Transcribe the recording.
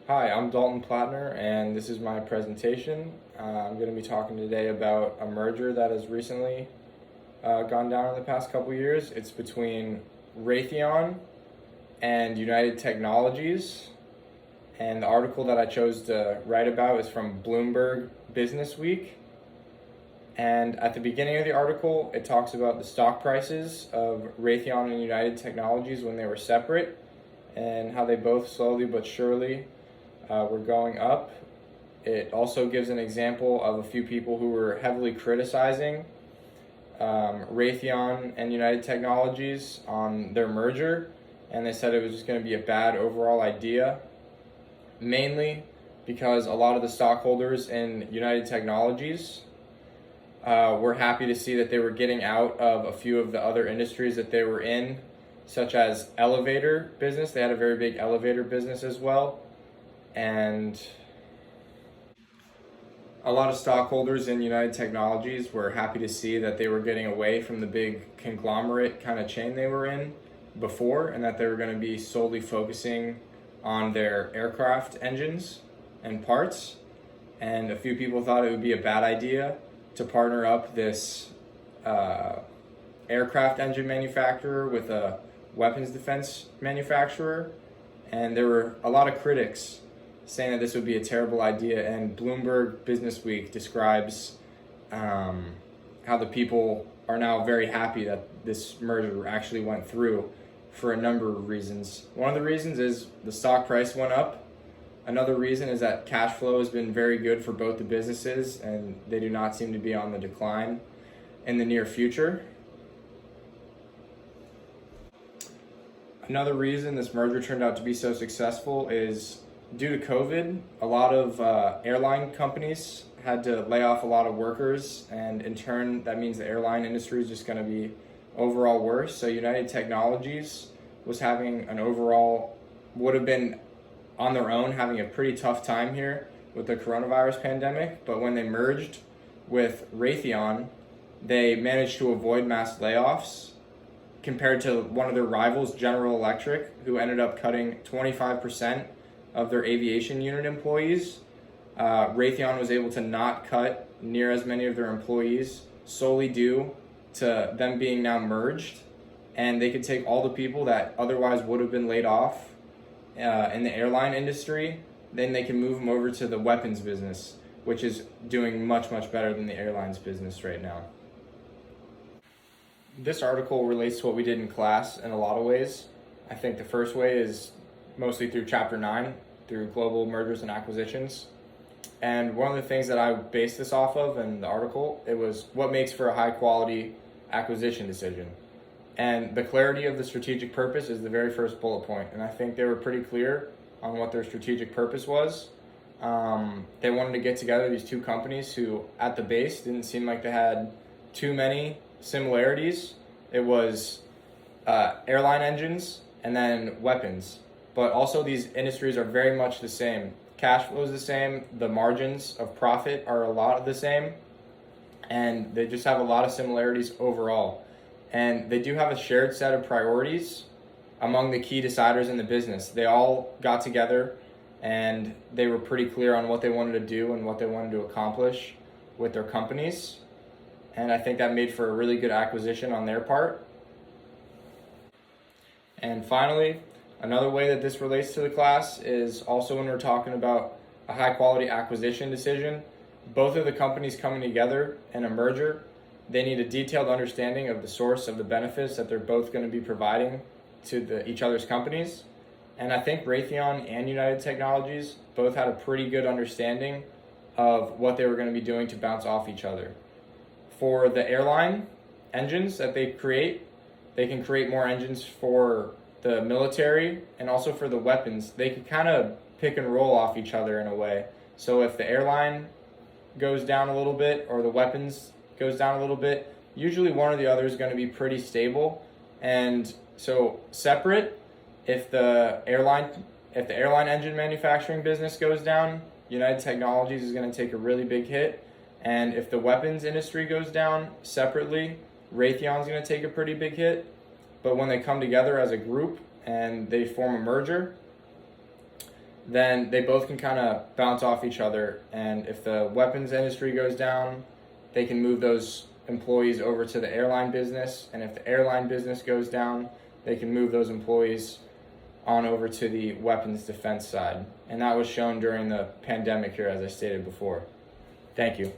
Hi, I'm Dalton Plattner, and this is my presentation. I'm going to be talking today about a merger that has recently gone down in the past couple years. It's between Raytheon and United Technologies, and the article that I chose to write about is from Bloomberg Business Week. And at the beginning of the article, it talks about the stock prices of Raytheon and United Technologies when they were separate, and how they both slowly but surely were going up. It also gives an example of a few people who were heavily criticizing Raytheon and United Technologies on their merger, and they said it was just going to be a bad overall idea, mainly because a lot of the stockholders in United Technologies were happy to see that they were getting out of a few of the other industries that they were in, such as elevator business. They had a very big elevator business as well. And a lot of stockholders in United Technologies were happy to see that they were getting away from the big conglomerate kind of chain they were in before, and that they were going to be solely focusing on their aircraft engines and parts. And a few people thought it would be a bad idea to partner up this aircraft engine manufacturer with a weapons defense manufacturer. And there were a lot of critics saying that this would be a terrible idea, and Bloomberg Business Week describes how the people are now very happy that this merger actually went through for a number of reasons. One of the reasons is the stock price went up. Another reason is that cash flow has been very good for both the businesses, and they do not seem to be on the decline in the near future. Another reason this merger turned out to be so successful is due to COVID. A lot of airline companies had to lay off a lot of workers, and in turn, that means the airline industry is just going to be overall worse. So United Technologies was having would have been on their own having a pretty tough time here with the coronavirus pandemic. But when they merged with Raytheon, they managed to avoid mass layoffs compared to one of their rivals, General Electric, who ended up cutting 25% of their aviation unit employees. Raytheon was able to not cut near as many of their employees solely due to them being now merged, and they could take all the people that otherwise would have been laid off in the airline industry, then they can move them over to the weapons business, which is doing much, much better than the airlines business right now. This article relates to what we did in class in a lot of ways. I think the first way is mostly through Chapter 9, through global mergers and acquisitions. And one of the things that I based this off of in the article, it was what makes for a high quality acquisition decision. And the clarity of the strategic purpose is the very first bullet point. And I think they were pretty clear on what their strategic purpose was. They wanted to get together these two companies who at the base didn't seem like they had too many similarities. It was airline engines and then weapons. But also these industries are very much the same. Cash flow is the same. The margins of profit are a lot of the same. And they just have a lot of similarities overall. And they do have a shared set of priorities among the key deciders in the business. They all got together and they were pretty clear on what they wanted to do and what they wanted to accomplish with their companies. And I think that made for a really good acquisition on their part. And finally, another way that this relates to the class is also when we're talking about a high quality acquisition decision. Both of the companies coming together in a merger, they need a detailed understanding of the source of the benefits that they're both going to be providing to each other's companies. And I think Raytheon and United Technologies both had a pretty good understanding of what they were going to be doing to bounce off each other. For the airline engines that they create, they can create more engines for the military and also for the weapons. They could kind of pick and roll off each other in a way. So if the airline goes down a little bit or the weapons goes down a little bit, usually one or the other is going to be pretty stable. And so separate, if the airline engine manufacturing business goes down, United Technologies is going to take a really big hit. And if the weapons industry goes down separately, Raytheon's going to take a pretty big hit. But when they come together as a group and they form a merger, then they both can kind of bounce off each other. And if the weapons industry goes down, they can move those employees over to the airline business. And if the airline business goes down, they can move those employees on over to the weapons defense side. And that was shown during the pandemic here, as I stated before. Thank you.